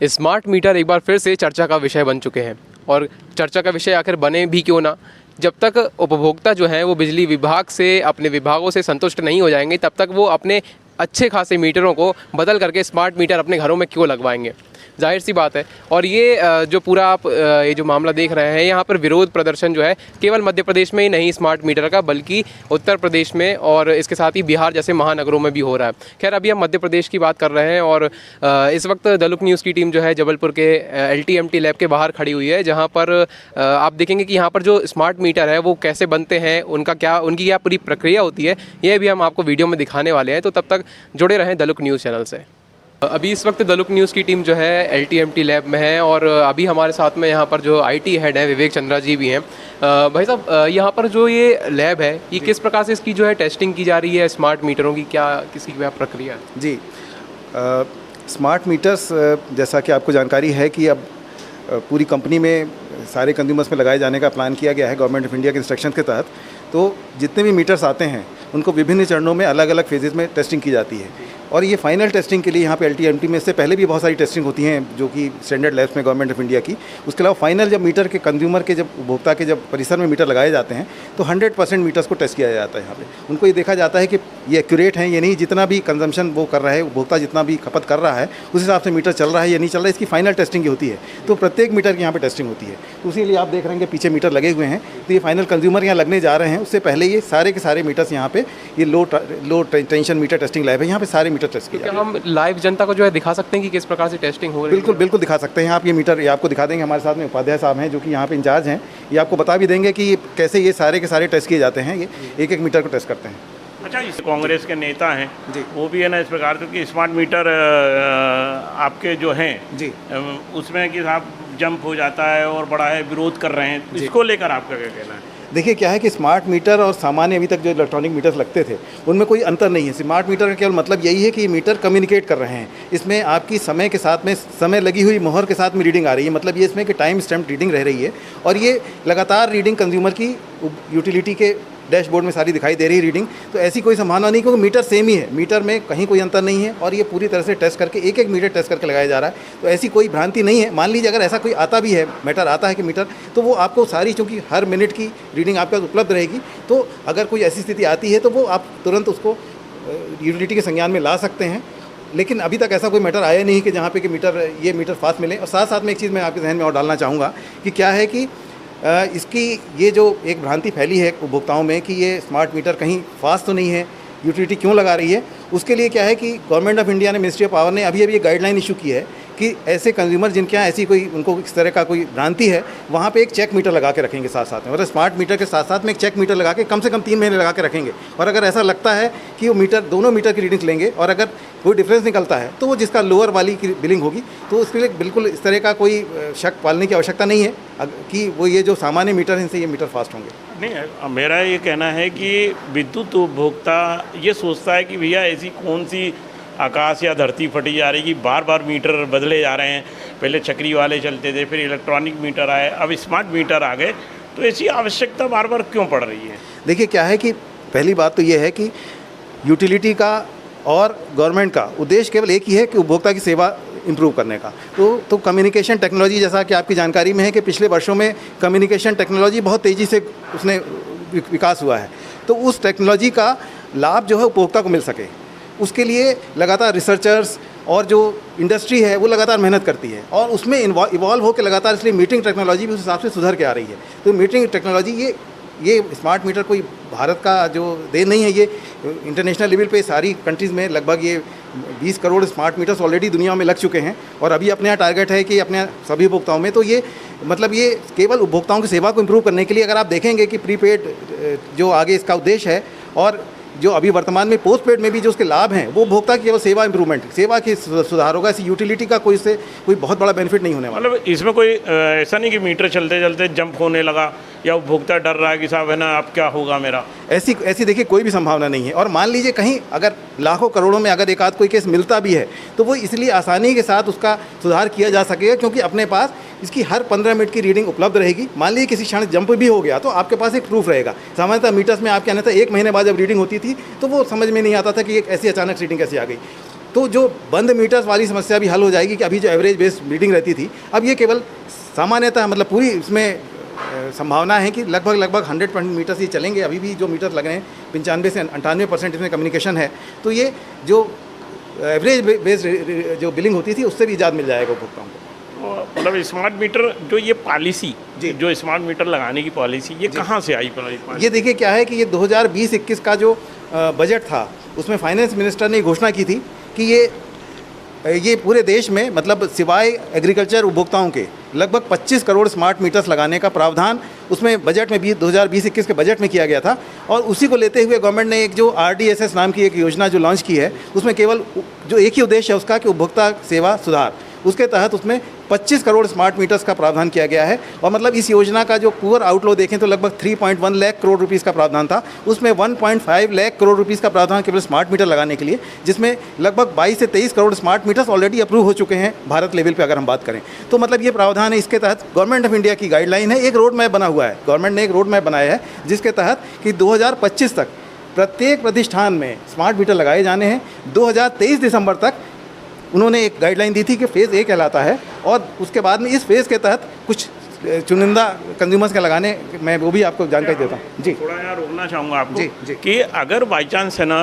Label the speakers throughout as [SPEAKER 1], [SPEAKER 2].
[SPEAKER 1] Smart meter एक बार फिर से चर्चा का विषय बन चुके हैं और चर्चा का विषय आखिर बने भी क्यों ना, जब तक उपभोक्ता जो हैं वो बिजली विभाग से अपने विभागों से संतुष्ट नहीं हो जाएंगे तब तक वो अपने अच्छे खासे मीटरों को बदल करके स्मार्ट मीटर अपने घरों में क्यों लगवाएंगे। जाहिर सी बात है। और ये जो पूरा आप ये जो मामला देख रहे हैं, यहाँ पर विरोध प्रदर्शन जो है केवल मध्य प्रदेश में ही नहीं स्मार्ट मीटर का, बल्कि उत्तर प्रदेश में और इसके साथ ही बिहार जैसे महानगरों में भी हो रहा है। खैर, अभी हम मध्य प्रदेश की बात कर रहे हैं और इस वक्त द लुक न्यूज़ की टीम जो है जबलपुर के LTMT लैब के बाहर खड़ी हुई है, जहाँ पर आप देखेंगे कि यहाँ पर जो स्मार्ट मीटर है वो कैसे बनते हैं, उनकी क्या पूरी प्रक्रिया होती है, ये भी हम आपको वीडियो में दिखाने वाले हैं। तो तब तक जुड़े रहें द लुक न्यूज़ चैनल से। अभी इस वक्त द लुक न्यूज़ की टीम जो है LTMT लैब में है और अभी हमारे साथ में यहाँ पर जो IT हेड है विवेक चंद्रा जी भी हैं। भाई साहब, यहाँ पर जो ये लैब है ये किस प्रकार से इसकी जो है टेस्टिंग की जा रही है, स्मार्ट मीटरों की किसकी क्या प्रक्रिया है?
[SPEAKER 2] जी, स्मार्ट मीटर्स जैसा कि आपको जानकारी है कि अब पूरी कंपनी में सारे कंज्यूमर्स में लगाए जाने का प्लान किया गया है गवर्नमेंट ऑफ इंडिया के इंस्ट्रक्शन के तहत। तो जितने भी मीटर्स आते हैं उनको विभिन्न चरणों में अलग अलग फेजेज़ में टेस्टिंग की जाती है और ये फाइनल टेस्टिंग के लिए यहाँ पे LTMT में इससे पहले भी बहुत सारी टेस्टिंग होती हैं जो कि स्टैंडर्ड लैब्स में गवर्नमेंट ऑफ इंडिया की। उसके अलावा फाइनल जब मीटर के कंज्यूमर के जब उपभोक्ता के जब परिसर में मीटर लगाए जाते हैं तो 100% मीटर्स को टेस्ट किया जाता है। यहाँ पे उनको ये देखा जाता है कि ये एक्यूरेट हैं या नहीं, जितना भी कंजम्पशन वो कर रहा है उपभोक्ता, जितना भी खपत कर रहा है उस हिसाब से मीटर चल रहा है या नहीं चल रहा है, इसकी फाइनल टेस्टिंग की होती है। तो प्रत्येक मीटर की यहाँ पर टेस्टिंग होती है। तो इसीलिए आप देख रहे हैं पीछे मीटर लगे हुए हैं। तो ये फाइनल कंज्यूमर यहाँ लगने जा रहे हैं, उससे पहले ये सारे के सारे मीटर्स यहाँ पे ये लो टेंशन मीटर टेस्टिंग लैब है, यहाँ पे सारे मीटर टेस्ट किए।
[SPEAKER 1] हम लाइव जनता को जो है दिखा सकते हैं कि किस प्रकार से टेस्टिंग हो रही है?
[SPEAKER 2] बिल्कुल दिखा सकते हैं आप। ये मीटर ये आपको दिखा देंगे। हमारे साथ में उपाध्याय साहब हैं जो कि यहाँ पे इंचार्ज हैं, ये आपको बता भी देंगे कि कैसे ये सारे के सारे टेस्ट किए जाते हैं। ये एक एक मीटर को टेस्ट करते हैं।
[SPEAKER 3] अच्छा, इस कांग्रेस के नेता हैं
[SPEAKER 2] जी,
[SPEAKER 3] वो भी है ना इस प्रकार से कि स्मार्ट मीटर आपके जो हैं
[SPEAKER 2] जी
[SPEAKER 3] उसमें कि साहब जंप हो जाता है और बड़ा है विरोध कर रहे हैं, इसको लेकर आपका क्या कहना है?
[SPEAKER 2] देखिए क्या है कि स्मार्ट मीटर और सामान्य अभी तक जो इलेक्ट्रॉनिक मीटर्स लगते थे उनमें कोई अंतर नहीं है। स्मार्ट मीटर का केवल मतलब यही है कि ये मीटर कम्युनिकेट कर रहे हैं। इसमें आपकी समय के साथ में समय लगी हुई मोहर के साथ में रीडिंग आ रही है। मतलब ये इसमें कि टाइम स्टैम्प रीडिंग रह रही है और ये लगातार रीडिंग कंज्यूमर की यूटिलिटी के डैशबोर्ड में सारी दिखाई दे रही है रीडिंग। तो ऐसी कोई संभावना नहीं, क्योंकि मीटर सेम ही है, मीटर में कहीं कोई अंतर नहीं है और ये पूरी तरह से टेस्ट करके एक एक मीटर टेस्ट करके लगाया जा रहा है। तो ऐसी कोई भ्रांति नहीं है। मान लीजिए अगर ऐसा कोई आता भी है मैटर आता है कि मीटर, तो वो आपको सारी, चूँकि हर मिनट की रीडिंग आपके पास उपलब्ध रहेगी, तो अगर कोई ऐसी स्थिति आती है तो वो आप तुरंत उसको यूटिलिटी के संज्ञान में ला सकते हैं। लेकिन अभी तक ऐसा कोई मैटर आया नहीं कि जहाँ पे कि ये मीटर फास्ट मिले। और साथ साथ में एक चीज़ मैं आपके जहन में और डालना चाहूँगा कि क्या है कि इसकी ये जो एक भ्रांति फैली है उपभोक्ताओं में कि ये स्मार्ट मीटर कहीं फास्ट तो नहीं है, यूटिलिटी क्यों लगा रही है, उसके लिए क्या है कि गवर्नमेंट ऑफ इंडिया ने, मिनिस्ट्री ऑफ पावर ने अभी ये गाइडलाइन इशू की है कि ऐसे कंज्यूमर जिनके यहाँ ऐसी कोई उनको इस तरह का कोई भ्रांति है, वहाँ पे एक चेक मीटर लगा के रखेंगे साथ साथ में। मतलब स्मार्ट मीटर के साथ साथ में एक चेक मीटर लगा के कम से कम 3 महीने लगा के रखेंगे। और अगर ऐसा लगता है कि वो मीटर दोनों मीटर की रीडिंग्स लेंगे और अगर कोई डिफरेंस निकलता है तो वो जिसका लोअर वाली की बिलिंग होगी, तो उसके लिए बिल्कुल इस तरह का कोई शक पालने की आवश्यकता नहीं है कि वो ये जो सामान्य मीटर हैं इनसे ये मीटर फास्ट होंगे।
[SPEAKER 3] नहीं, मेरा ये कहना है कि विद्युत उपभोक्ता ये सोचता है कि भैया ऐसी कौन सी आकाश या धरती फटी जा रही कि बार बार मीटर बदले जा रहे हैं। पहले चक्री वाले चलते थे, फिर इलेक्ट्रॉनिक मीटर आए, अब स्मार्ट मीटर आ गए, तो ऐसी आवश्यकता बार बार क्यों पड़ रही है?
[SPEAKER 2] देखिए क्या है कि पहली बात तो ये है कि यूटिलिटी का और गवर्नमेंट का उद्देश्य केवल एक ही है कि उपभोक्ता की सेवा इंप्रूव करने का। तो कम्युनिकेशन टेक्नोलॉजी, जैसा कि आपकी जानकारी में है कि पिछले वर्षों में कम्युनिकेशन टेक्नोलॉजी बहुत तेज़ी से उसने विकास हुआ है। तो उस टेक्नोलॉजी का लाभ जो है उपभोक्ता को मिल सके, उसके लिए लगातार रिसर्चर्स और जो इंडस्ट्री है वो लगातार मेहनत करती है और उसमें इवॉल्व होकर लगातार, इसलिए मीटरिंग टेक्नोलॉजी भी उस हिसाब से सुधर के आ रही है। तो मीटरिंग टेक्नोलॉजी ये स्मार्ट मीटर कोई भारत का जो देन नहीं है, ये इंटरनेशनल लेवल पे सारी कंट्रीज़ में लगभग ये 20 करोड़ स्मार्ट मीटर्स ऑलरेडी दुनिया में लग चुके हैं और अभी अपने यहाँ टारगेट है कि अपने सभी उपभोक्ताओं में। तो ये मतलब ये केवल उपभोक्ताओं की सेवा को इम्प्रूव करने के लिए, अगर आप देखेंगे कि प्रीपेड जो आगे इसका उद्देश्य है और जो अभी वर्तमान में पोस्ट पेड में भी जो उसके लाभ हैं, वो उपभोक्ता की केवल सेवा इंप्रूवमेंट, सेवा की सुधार होगा। ऐसी यूटिलिटी का कोई से कोई बहुत बड़ा बेनिफिट नहीं होने वाला।
[SPEAKER 3] मतलब इसमें कोई ऐसा नहीं कि मीटर चलते चलते जंप होने लगा या उपभोक्ता डर रहा है कि साहब है ना अब क्या होगा मेरा,
[SPEAKER 2] ऐसी देखिए कोई भी संभावना नहीं है। और मान लीजिए कहीं अगर लाखों करोड़ों में अगर एक आध कोई केस मिलता भी है तो वो इसलिए आसानी के साथ उसका सुधार किया जा सकेगा क्योंकि अपने पास इसकी हर 15 मिनट की रीडिंग उपलब्ध रहेगी। मान लीजिए किसी क्षण जंप भी हो गया तो आपके पास एक प्रूफ रहेगा। सामान्यतः मीटर्स में आपके आने था 1 महीने बाद जब रीडिंग होती थी तो वो समझ में नहीं आता था कि एक ऐसी अचानक रीडिंग कैसे आ गई। तो जो बंद मीटर्स वाली समस्या भी हल हो जाएगी कि अभी जो एवरेज बेस्ड रीडिंग रहती थी, अब ये केवल सामान्यतः मतलब पूरी इसमें संभावना है कि लगभग 100 मीटर्स ही चलेंगे। अभी भी जो मीटर्स लग रहे हैं 95 से 98% इसमें कम्युनिकेशन है, तो ये जो एवरेज बेस्ड जो बिलिंग होती थी उससे भी ज़्यादा मिल जाएगा उपभोक्ताओं को।
[SPEAKER 3] मतलब स्मार्ट मीटर जो ये पॉलिसी जो स्मार्ट मीटर लगाने की पॉलिसी ये कहाँ से आई?
[SPEAKER 2] ये देखिए क्या है कि ये 2020-21 का जो बजट था उसमें फाइनेंस मिनिस्टर ने घोषणा की थी कि ये पूरे देश में मतलब सिवाय एग्रीकल्चर उपभोक्ताओं के लगभग 25 करोड़ स्मार्ट मीटर्स लगाने का प्रावधान उसमें बजट में भी 2020-21 के बजट में किया गया था। और उसी को लेते हुए गवर्नमेंट ने एक जो RDSS नाम की एक योजना जो लॉन्च की है, उसमें केवल जो एक ही उद्देश्य है उसका कि उपभोक्ता सेवा सुधार, उसके तहत उसमें 25 करोड़ स्मार्ट मीटर्स का प्रावधान किया गया है। और मतलब इस योजना का जो पूरा आउटलो देखें तो लगभग 3.1 लाख करोड़ रुपीस का प्रावधान था। उसमें 1.5 लाख करोड़ रुपीस का प्रावधान केवल स्मार्ट मीटर लगाने के लिए, जिसमें लगभग 22 से 23 crore smart meters already approve हो चुके हैं भारत लेवल पे अगर हम बात करें तो। मतलब ये प्रावधान है, इसके तहत गवर्नमेंट ऑफ इंडिया की गाइडलाइन है, एक रोड मैप बना हुआ है, गवर्नमेंट ने एक रोड मैप बनाया है जिसके तहत कि 2025 तक प्रत्येक प्रतिष्ठान में स्मार्ट मीटर लगाए जाने हैं। 2023 दिसंबर तक उन्होंने एक गाइडलाइन दी थी कि फेज़ ए कहलाता है, और उसके बाद में इस फेज़ के तहत कुछ चुनिंदा कंज्यूमर्स के लगाने, मैं वो भी आपको जानकारी देता हूँ। जी
[SPEAKER 3] थोड़ा यहाँ रोकना चाहूँगा आपको
[SPEAKER 2] जी।
[SPEAKER 3] कि अगर बाई चांस है ना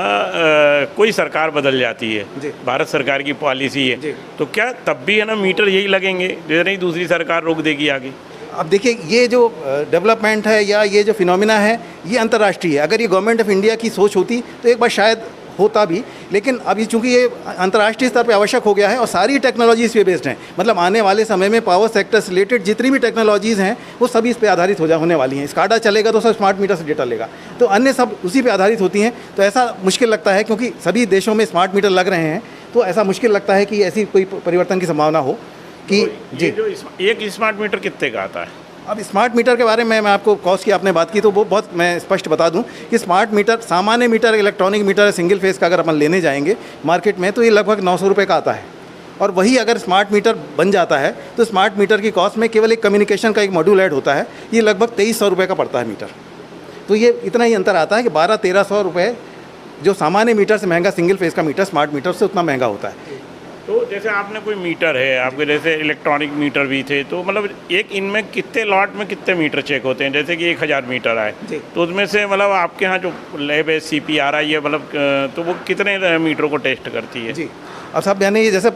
[SPEAKER 3] कोई सरकार बदल जाती है, भारत सरकार की पॉलिसी है, तो क्या तब भी है ना मीटर यही लगेंगे, जैसे नहीं दूसरी सरकार रोक देगी आगे?
[SPEAKER 2] अब देखिए ये जो डेवलपमेंट है या ये जो फिनोमिना है ये अंतर्राष्ट्रीय है। अगर ये गवर्नमेंट ऑफ इंडिया की सोच होती तो एक बार शायद होता भी, लेकिन अभी चूंकि ये अंतर्राष्ट्रीय स्तर पे आवश्यक हो गया है और सारी टेक्नोलॉजी इस पे बेस्ड हैं। मतलब आने वाले समय में पावर सेक्टर से रिलेटेड जितनी भी टेक्नोलॉजीज़ हैं वो सभी इस पे आधारित होने वाली हैं। स्काडा चलेगा तो सब स्मार्ट मीटर से डेटा लेगा, तो अन्य सब उसी पे आधारित होती हैं। तो ऐसा मुश्किल लगता है क्योंकि सभी देशों में स्मार्ट मीटर लग रहे हैं, तो ऐसा मुश्किल लगता है कि ऐसी कोई परिवर्तन की संभावना हो कि
[SPEAKER 3] जी। जो एक स्मार्ट मीटर कितने का आता है?
[SPEAKER 2] अब स्मार्ट मीटर के बारे में मैं आपको कॉस्ट की आपने बात की तो वो बहुत मैं स्पष्ट बता दूं कि स्मार्ट मीटर, सामान्य meter, electronic meter, single phase का अगर अपन लेने जाएंगे मार्केट में तो ये लगभग 900 रुपये का आता है। और वही अगर स्मार्ट मीटर बन जाता है तो स्मार्ट मीटर की कॉस्ट में केवल एक कम्युनिकेशन का एक मॉड्यूल ऐड होता है, ये लगभग 2300 रुपये का पड़ता है मीटर। तो ये इतना ही अंतर आता है कि 1200-1300 रुपये जो सामान्य मीटर से महंगा सिंगल फेस का मीटर स्मार्ट मीटर से उतना महंगा होता है।
[SPEAKER 3] तो जैसे आपने कोई मीटर है, आपके जैसे इलेक्ट्रॉनिक मीटर भी थे, तो मतलब एक इनमें कितने लॉट में कितने मीटर चेक होते हैं? जैसे कि 1000 मीटर आए तो उसमें से मतलब आपके यहाँ जो लैब है CPRI है, मतलब तो वो कितने मीटरों को टेस्ट करती है?
[SPEAKER 2] जी अब साहब यानी ये जैसे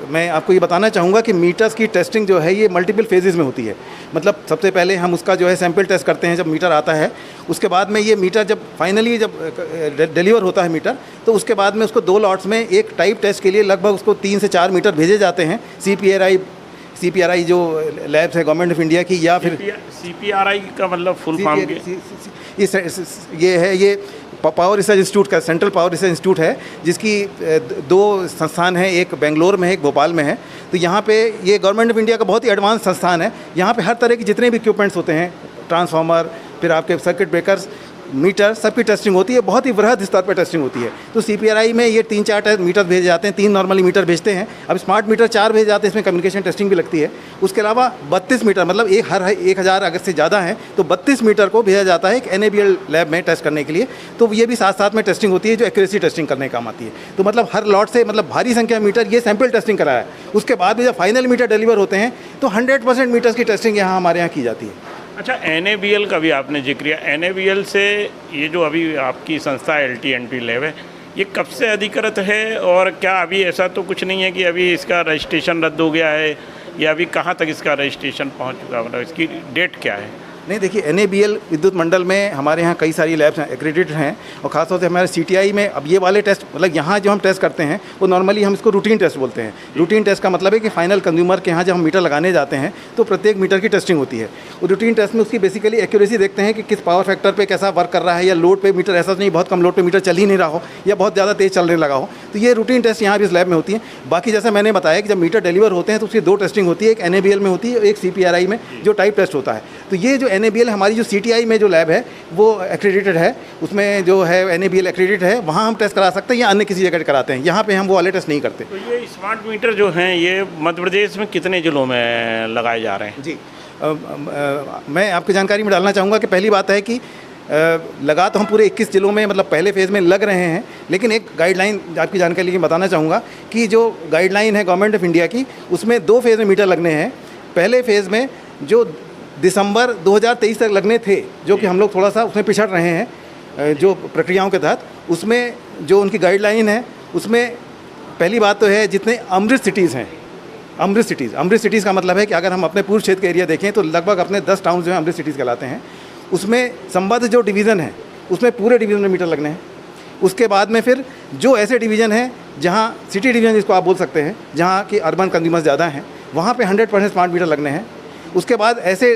[SPEAKER 2] मैं आपको ये बताना चाहूँगा कि मीटर्स की टेस्टिंग जो है ये मल्टीपल फेजेस में होती है। मतलब सबसे पहले हम उसका जो है सैंपल टेस्ट करते हैं जब मीटर आता है, उसके बाद में ये मीटर जब फाइनली जब डिलीवर होता है मीटर, तो उसके बाद में उसको 2 लॉट्स में एक टाइप टेस्ट के लिए लगभग उसको 3 से 4 मीटर भेजे जाते हैं। CPRI जो लैब्स है गवर्नमेंट ऑफ इंडिया की, या फिर
[SPEAKER 3] CPRI का मतलब फुल फॉर्म
[SPEAKER 2] ये पावर रिसर्च इंस्टीट्यूट का, सेंट्रल पावर रिसर्च इंस्टीट्यूट है, जिसकी 2 संस्थान हैं, एक बेंगलोर में है, एक भोपाल में है। तो यहाँ पे ये गवर्नमेंट ऑफ इंडिया का बहुत ही एडवांस संस्थान है। यहाँ पे हर तरह के जितने भी इक्विपमेंट्स होते हैं, ट्रांसफार्मर, फिर आपके सर्किट ब्रेकर्स, मीटर, सबकी टेस्टिंग होती है, बहुत ही वृहद स्तर पर टेस्टिंग होती है। तो CPRI में ये 3-4 मीटर भेजे जाते हैं, 3 नॉर्मली मीटर भेजते हैं। अब स्मार्ट मीटर 4 भेजे जाते हैं, इसमें कम्युनिकेशन टेस्टिंग भी लगती है। उसके अलावा 32 मीटर, मतलब हर 1000 अगर से ज़्यादा है तो 32 मीटर को भेजा जाता है एक NABL लैब में टेस्ट करने के लिए। तो ये भी साथ में टेस्टिंग होती है जो एक्यूरेसी टेस्टिंग करने काम आती है। तो मतलब हर लॉट से मतलब भारी संख्या मीटर ये सैंपल टेस्टिंग कराया है। उसके बाद में जब फाइनल मीटर डिलीवर होते हैं तो 100% मीटर्स की टेस्टिंग यहाँ हमारे यहाँ की जाती है।
[SPEAKER 3] अच्छा, NABL का भी आपने जिक्र किया। NABL से ये जो अभी आपकी संस्था LTNT लैब है, ये कब से अधिकृत है, और क्या अभी ऐसा तो कुछ नहीं है कि अभी इसका रजिस्ट्रेशन रद्द हो गया है, या अभी कहाँ तक इसका रजिस्ट्रेशन पहुँच चुका, मतलब इसकी डेट क्या है?
[SPEAKER 2] नहीं देखिए, NABL विद्युत मंडल में हमारे यहाँ कई सारी लैब्स एक्रेडिटेड हैं, और ख़ासतौर से हमारे CTI में अब ये वाले टेस्ट, मतलब यहाँ जो हम टेस्ट करते हैं वो नॉर्मली हम इसको रूटीन टेस्ट बोलते हैं। रूटीन टेस्ट का मतलब है कि फाइनल कंज्यूमर के यहाँ जब हम मीटर लगाने जाते हैं तो प्रत्येक मीटर की टेस्टिंग होती है। और रूटीन टेस्ट में उसकी बेसिकली एक्यूरेसी देखते हैं कि किस पावर फैक्टर पर कैसा वर्क कर रहा है, या लोड पे मीटर ऐसा नहीं बहुत कम लोड पे मीटर चल ही नहीं रहा हो, या बहुत ज़्यादा तेज़ चलने लगा हो। तो ये रूटीन टेस्ट यहाँ भी इस लैब में होती है। बाकी जैसा मैंने बताया कि जब मीटर डिलीवर होते हैं तो उसकी 2 टेस्टिंग होती है, एक NABL में होती है और एक CPRI में जो टाइप टेस्ट होता है। तो ये जो NABL हमारी जो CTI में जो लैब है वो एक्रेडिटेड है, उसमें जो है NABL एक्रेडिटेड है, वहाँ हम टेस्ट करा सकते हैं, या अन्य किसी जगह कराते हैं। यहाँ पे हम वो वाले टेस्ट नहीं करते।
[SPEAKER 3] तो ये स्मार्ट मीटर जो हैं ये मध्य प्रदेश में कितने जिलों में लगाए जा रहे हैं?
[SPEAKER 2] जी मैं आपकी जानकारी में डालना चाहूँगा कि पहली बात है कि लगा तो हम पूरे 21 ज़िलों में मतलब पहले फेज़ में लग रहे हैं, लेकिन एक गाइडलाइन आपकी जानकारी के लिए बताना चाहूँगा कि जो गाइडलाइन है गवर्नमेंट ऑफ इंडिया की, उसमें 2 फेज़ में मीटर लगने हैं। पहले फेज़ में जो दिसंबर 2023 तक लगने थे, जो कि हम लोग थोड़ा सा उसमें पिछड़ रहे हैं जो प्रक्रियाओं के तहत, उसमें जो उनकी गाइडलाइन है उसमें पहली बात तो है जितने अमृत सिटीज़ हैं, अमृत सिटीज़ का मतलब है कि अगर हम अपने पूर्व क्षेत्र के एरिया देखें तो लगभग अपने 10 टाउन जो हैं अमृत सिटीज़ कहलाते हैं। उसमें संबद्ध जो डिवीज़न है उसमें पूरे डिवीज़न में मीटर लगने हैं। उसके बाद में फिर जो ऐसे डिवीज़न हैं जहाँ सिटी डिवीज़न जिसको आप बोल सकते हैं, जहाँ की अर्बन कंज्यूमर्स ज़्यादा हैं, वहाँ पे 100% स्मार्ट मीटर लगने हैं। उसके बाद ऐसे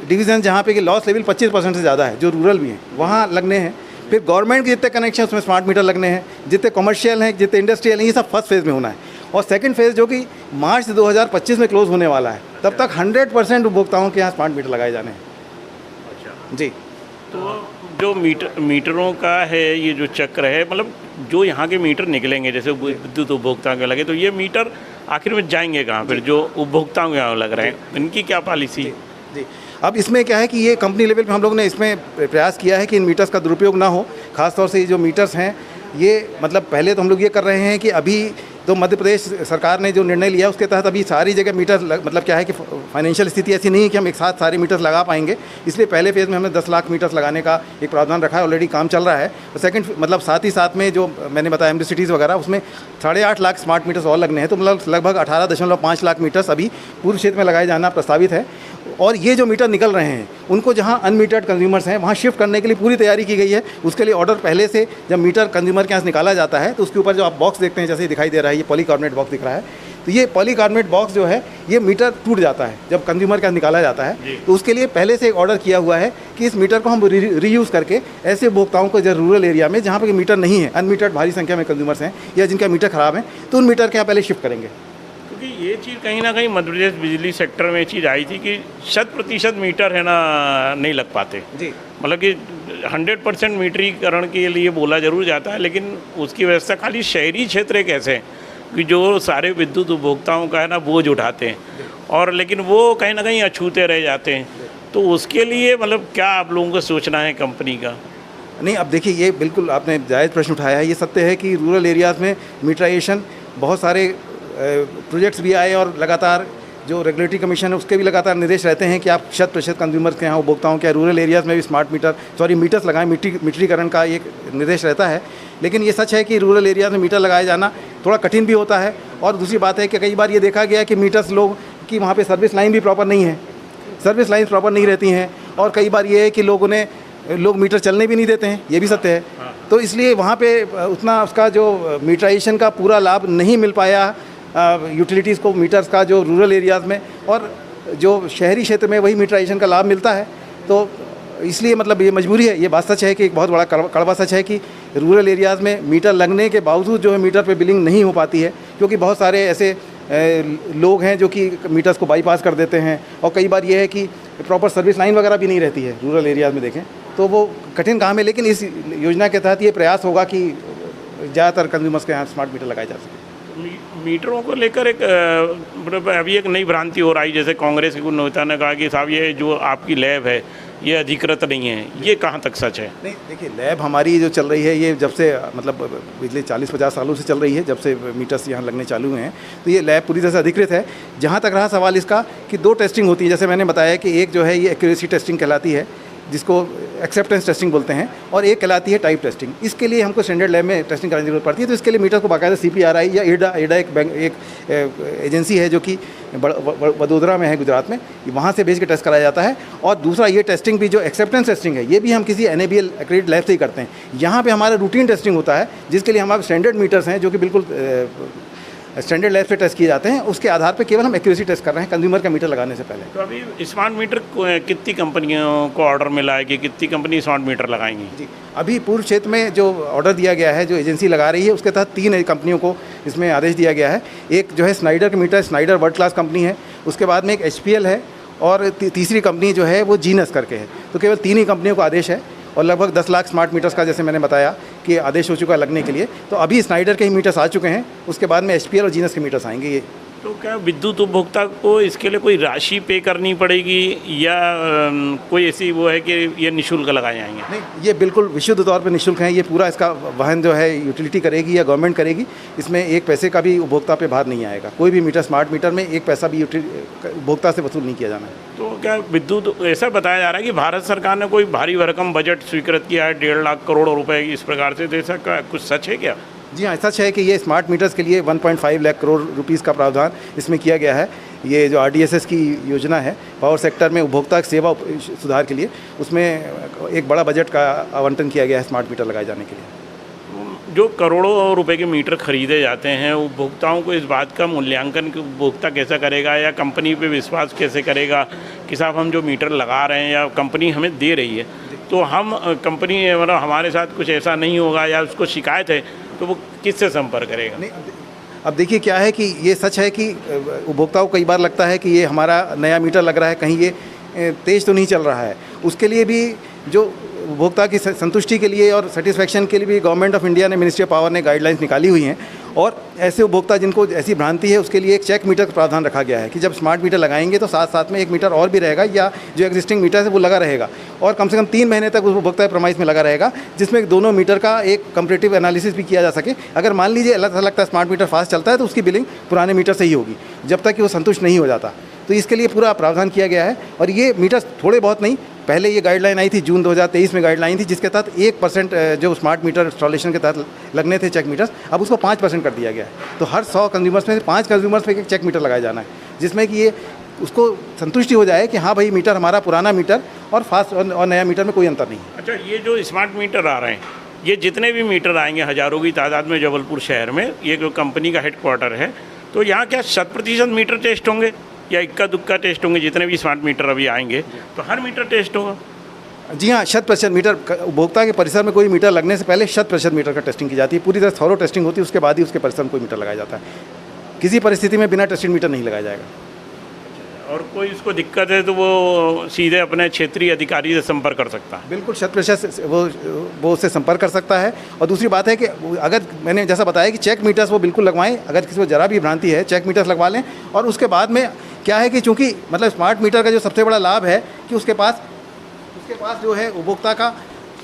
[SPEAKER 2] डिवीज़न जहाँ पे कि लॉस लेवल 25% से ज़्यादा है, जो रूरल भी हैं, वहाँ लगने हैं। फिर गवर्नमेंट के जितने कनेक्शन उसमें स्मार्ट मीटर लगने हैं, जितने कमर्शियल हैं, जितने इंडस्ट्रियल हैं, ये सब फर्स्ट फेज़ में होना है। और सेकंड फेज़ जो कि मार्च 2025 में क्लोज़ होने वाला है, तब तक 100% उपभोक्ताओं के यहाँ स्मार्ट मीटर लगाए जाने हैं।
[SPEAKER 3] अच्छा,
[SPEAKER 2] जी।
[SPEAKER 3] तो जो मीटरों का है ये जो चक्र है, मतलब जो यहाँ के मीटर निकलेंगे जैसे विद्युत उपभोक्ताओं के लगे, तो ये मीटर आखिर में जाएंगे कहाँ? फिर जो उपभोक्ताओं के यहाँ लग रहे हैं, इनकी क्या पॉलिसी?
[SPEAKER 2] जी, अब इसमें क्या है कि ये कंपनी लेवल पे हम लोग ने इसमें प्रयास किया है कि इन मीटर्स का दुरुपयोग ना हो। ख़ासतौर से ये जो मीटर्स हैं ये मतलब पहले तो हम लोग ये कर रहे हैं कि अभी तो मध्य प्रदेश सरकार ने जो निर्णय लिया उसके तहत अभी सारी जगह मीटर मतलब क्या है कि फाइनेंशियल स्थिति ऐसी नहीं है कि हम एक साथ सारे मीटर्स लगा पाएंगे, इसलिए पहले फेज़ में हमने 10 लाख मीटर्स लगाने का एक प्रावधान रखा है। ऑलरेडी काम चल रहा है। और सेकंड मतलब साथ ही साथ में जो मैंने बताया एमडी सिटीज़ वगैरह, उसमें 8.5 लाख स्मार्ट मीटर्स और लगने हैं। तो मतलब लगभग 18.5 लाख मीटर्स अभी पूर्व क्षेत्र में लगाए जाना प्रस्तावित है। और ये जो मीटर निकल रहे हैं उनको जहाँ अनमीटर्ड कंज्यूमर्स हैं वहाँ शिफ्ट करने के लिए पूरी तैयारी की गई है। उसके लिए ऑर्डर पहले से जब मीटर कंज्यूमर के यहाँ से निकाला जाता है तो उसके ऊपर जो आप बॉक्स देखते हैं, जैसे दिखाई दे रहा है, ये पॉलीकार्बोनेट बॉक्स दिख रहा है, तो ये पॉलीकार्बोनेट बॉक्स जो है ये मीटर टूट जाता है जब कंज्यूमर का निकाला जाता है। तो उसके लिए पहले से एक ऑर्डर किया हुआ है कि इस मीटर को हम रीयूज़ करके ऐसे उपभोक्ताओं को जो रूरल एरिया में जहाँ पर मीटर नहीं है, अनमीटर्ड भारी संख्या में कंज्यूमर्स हैं या जिनका मीटर ख़राब है, तो उन मीटर के यहाँ पहले शिफ्ट करेंगे।
[SPEAKER 3] क्योंकि ये चीज़ कहीं ना कहीं मध्य प्रदेश बिजली सेक्टर में ये चीज़ आई थी कि 100% मीटर है ना नहीं लग पाते
[SPEAKER 2] जी,
[SPEAKER 3] मतलब कि 100% मीटरीकरण के लिए बोला जरूर जाता है, लेकिन उसकी व्यवस्था खाली शहरी क्षेत्र एक ऐसे हैं कि जो सारे विद्युत उपभोक्ताओं का है ना बोझ उठाते हैं, और लेकिन वो कहीं ना कहीं अछूते रह जाते हैं। तो उसके लिए मतलब क्या आप लोगों को सोचना है कंपनी का?
[SPEAKER 2] नहीं, अब देखिए ये बिल्कुल आपने जायज़ प्रश्न उठाया है। ये सत्य है कि रूरल एरियाज़ में मीटराइजेशन बहुत सारे प्रोजेक्ट्स भी आए और लगातार जो रेगुलेटरी कमीशन है उसके भी लगातार निर्देश रहते हैं कि आप 100% कंज्यूमर्स के यहाँ उपभोक्ताओं के रूरल एरियाज़ में भी मीटर्स लगाएं, मीटरीकरण का एक निर्देश रहता है। लेकिन ये सच है कि रूरल एरियाज़ में मीटर लगाया जाना थोड़ा कठिन भी होता है। और दूसरी बात है कि कई बार ये देखा गया है कि मीटर्स लोग की वहाँ पर सर्विस लाइन भी प्रॉपर नहीं है, सर्विस लाइन प्रॉपर नहीं रहती हैं, और कई बार ये है कि लोग मीटर चलने भी नहीं देते हैं, ये भी सत्य है। तो इसलिए वहाँ पे उतना उसका जो मीटराइजेशन का पूरा लाभ नहीं मिल पाया यूटिलिटीज़ को, मीटर्स का जो रूरल एरियाज़ में, और जो शहरी क्षेत्र में वही मीटराइजेशन का लाभ मिलता है। तो इसलिए मतलब ये मजबूरी है, ये बात सच है कि एक बहुत बड़ा कड़वा सच है कि रूरल एरियाज़ में मीटर लगने के बावजूद जो है मीटर पे बिलिंग नहीं हो पाती है, क्योंकि बहुत सारे ऐसे लोग हैं जो कि मीटर्स को बाईपास कर देते हैं। और कई बार ये है कि प्रॉपर सर्विस लाइन वगैरह भी नहीं रहती है रूरल एरियाज़ में देखें, तो वो कठिन काम है। लेकिन इस योजना के तहत ये प्रयास होगा कि ज़्यादातर कंज्यूमर्स के यहाँ स्मार्ट मीटर लगाए जा सकें।
[SPEAKER 3] मीटरों को लेकर एक मतलब अभी एक नई भ्रांति हो रही, जैसे कांग्रेस के कुछ नेता ने कहा कि साहब ये जो आपकी लैब है ये अधिकृत नहीं है, ये कहाँ तक सच है?
[SPEAKER 2] नहीं, देखिए लैब हमारी जो चल रही है ये जब से मतलब पिछले 40-50 सालों से चल रही है, जब से मीटर्स यहाँ लगने चालू हुए हैं, तो ये लैब पूरी तरह से अधिकृत है। जहाँ तक रहा सवाल इसका कि 2 टेस्टिंग होती है, जैसे मैंने बताया कि एक जो है ये एक्यूरेसी टेस्टिंग कहलाती है, जिसको एक्सेप्टेंस टेस्टिंग बोलते हैं, और एक कहलाती है टाइप टेस्टिंग। इसके लिए हमको स्टैंडर्ड लैब में टेस्टिंग कराने की जरूरत पड़ती है। तो इसके लिए मीटर को बाकायदा CPRI या एडा एक एजेंसी है जो कि वडोदरा में है, गुजरात में, वहाँ से भेज के टेस्ट कराया जाता है। और दूसरा ये टेस्टिंग भी जो एक्सेप्टेंस टेस्टिंग है ये भी हम किसी NABL एक्रेडिटेड लैब से ही करते हैं। यहाँ पे हमारा रूटीन टेस्टिंग होता है, जिसके लिए हमारे स्टैंडर्ड मीटर्स हैं जो कि बिल्कुल स्टैंडर्ड लैब से टेस्ट किए जाते हैं। उसके आधार पर केवल हम एक्यूरेसी टेस्ट कर रहे हैं कंज्यूमर का मीटर लगाने से पहले।
[SPEAKER 3] तो अभी स्मार्ट मीटर कितनी कंपनियों को ऑर्डर मिला है कि कितनी कंपनी स्मार्ट मीटर लगाएंगी?
[SPEAKER 2] जी, अभी पूर्व क्षेत्र में जो ऑर्डर दिया गया है, जो एजेंसी लगा रही है, उसके तहत 3 कंपनियों को इसमें आदेश दिया गया है। एक जो है स्नाइडर का meter, Schneider world class company है। उसके बाद में एक HPL है, और तीसरी कंपनी जो है वो जीनस करके है। तो केवल 3 ही कंपनियों को आदेश है, और लगभग 10 लाख स्मार्ट मीटर्स का जैसे मैंने बताया कि आदेश हो चुका है लगने के लिए। तो अभी स्नाइडर के ही मीटर्स आ चुके हैं, उसके बाद में HPL और जीनस के मीटर्स आएंगे। ये
[SPEAKER 3] तो क्या विद्युत उपभोक्ता को इसके लिए कोई राशि पे करनी पड़ेगी या कोई ऐसी वो है कि ये निःशुल्क लगाए जाएंगे?
[SPEAKER 2] नहीं, ये बिल्कुल विशुद्ध तौर पे निःशुल्क है। ये पूरा इसका वहन जो है यूटिलिटी करेगी या गवर्नमेंट करेगी। इसमें एक पैसे का भी उपभोक्ता पे भार नहीं आएगा। कोई भी मीटर, स्मार्ट मीटर में एक पैसा भी उपभोक्ता से वसूल नहीं किया जाना है।
[SPEAKER 3] तो क्या विद्युत, ऐसा बताया जा रहा है कि भारत सरकार ने कोई भारी भरकम बजट स्वीकृत किया है 1.5 लाख करोड़ रुपए इस प्रकार से, तो ऐसा कुछ सच है क्या?
[SPEAKER 2] जी हाँ, सच है कि ये स्मार्ट मीटर्स के लिए 1.5 लाख करोड़ रुपीस का प्रावधान इसमें किया गया है। ये जो RDSS की योजना है पावर सेक्टर में उपभोक्ता सेवा सुधार के लिए, उसमें एक बड़ा बजट का आवंटन किया गया है स्मार्ट मीटर लगाए जाने के लिए।
[SPEAKER 3] जो करोड़ों रुपए के मीटर खरीदे जाते हैं, उपभोक्ताओं को इस बात का मूल्यांकन कि उपभोक्ता कैसा करेगा या कंपनी पे विश्वास कैसे करेगा कि साहब हम जो मीटर लगा रहे हैं या कंपनी हमें दे रही है, तो हम कंपनी मतलब हमारे साथ कुछ ऐसा नहीं होगा या उसको शिकायत है तो वो किससे संपर्क करेगा?
[SPEAKER 2] नहीं, अब देखिए क्या है कि ये सच है कि उपभोक्ताओं को कई बार लगता है कि ये हमारा नया मीटर लग रहा है, कहीं ये तेज़ तो नहीं चल रहा है। उसके लिए भी जो उपभोक्ता की संतुष्टि के लिए और सेटिस्फैक्शन के लिए भी गवर्नमेंट ऑफ इंडिया ने, मिनिस्ट्री ऑफ पावर ने गाइडलाइंस निकाली हुई हैं। और ऐसे उपभोक्ता जिनको ऐसी भ्रांति है उसके लिए एक चेक मीटर का प्रावधान रखा गया है कि जब स्मार्ट मीटर लगाएंगे तो साथ साथ में एक मीटर और भी रहेगा या जो एग्जिस्टिंग मीटर है वो लगा रहेगा और कम से कम 3 महीने तक उस उपभोक्ता प्रमाइस में लगा रहेगा, जिसमें दोनों मीटर का एक कंपैरेटिव एनालिसिस भी किया जा सके। अगर मान लीजिए अलग लगता है स्मार्ट मीटर फास्ट चलता है तो उसकी बिलिंग पुराने मीटर से ही होगी जब तक कि वो संतुष्ट नहीं हो जाता। तो इसके लिए पूरा प्रावधान किया गया है। और ये मीटर थोड़े बहुत नहीं, पहले ये गाइडलाइन आई थी जून 2023 में गाइडलाइन थी, जिसके तहत 1% जो स्मार्ट मीटर इंस्टॉलेशन के तहत लगने थे चेक मीटर्स, अब उसको 5% कर दिया गया है। तो हर 100 कंज्यूमर्स में 5 कंज्यूमर्स पे एक चेक मीटर लगाया जाना है, जिसमें कि ये उसको संतुष्टि हो जाए कि हाँ भाई मीटर हमारा पुराना मीटर और फास्ट और नया मीटर में कोई अंतर नहीं है।
[SPEAKER 3] अच्छा, ये जो स्मार्ट मीटर आ रहे हैं, ये जितने भी मीटर आएंगे हज़ारों की तादाद में जबलपुर शहर में, ये जो कंपनी का हेडक्वार्टर है, तो यहाँ क्या 100% मीटर टेस्ट होंगे या इक्का दुक्का टेस्ट होंगे? जितने भी स्मार्ट मीटर अभी आएंगे तो हर मीटर टेस्ट होगा?
[SPEAKER 2] जी हाँ, 100% मीटर उपभोक्ता के परिसर में कोई मीटर लगने से पहले 100% मीटर का टेस्टिंग की जाती है। पूरी तरह थॉरो टेस्टिंग होती है, उसके बाद ही उसके परिसर में कोई मीटर लगाया जाता है। किसी परिस्थिति में बिना टेस्टेड मीटर नहीं लगाया जाएगा।
[SPEAKER 3] और कोई इसको दिक्कत है तो वो सीधे अपने क्षेत्रीय अधिकारी से संपर्क कर सकता है?
[SPEAKER 2] बिल्कुल 100% वो उससे संपर्क कर सकता है। और दूसरी बात है कि अगर मैंने जैसा बताया कि चेक मीटर्स वो बिल्कुल लगवाएं, अगर किसी को ज़रा भी भ्रांति है चेक मीटर्स लगवा लें। और उसके बाद में क्या है कि चूँकि मतलब स्मार्ट मीटर का जो सबसे बड़ा लाभ है कि उसके पास जो है उपभोक्ता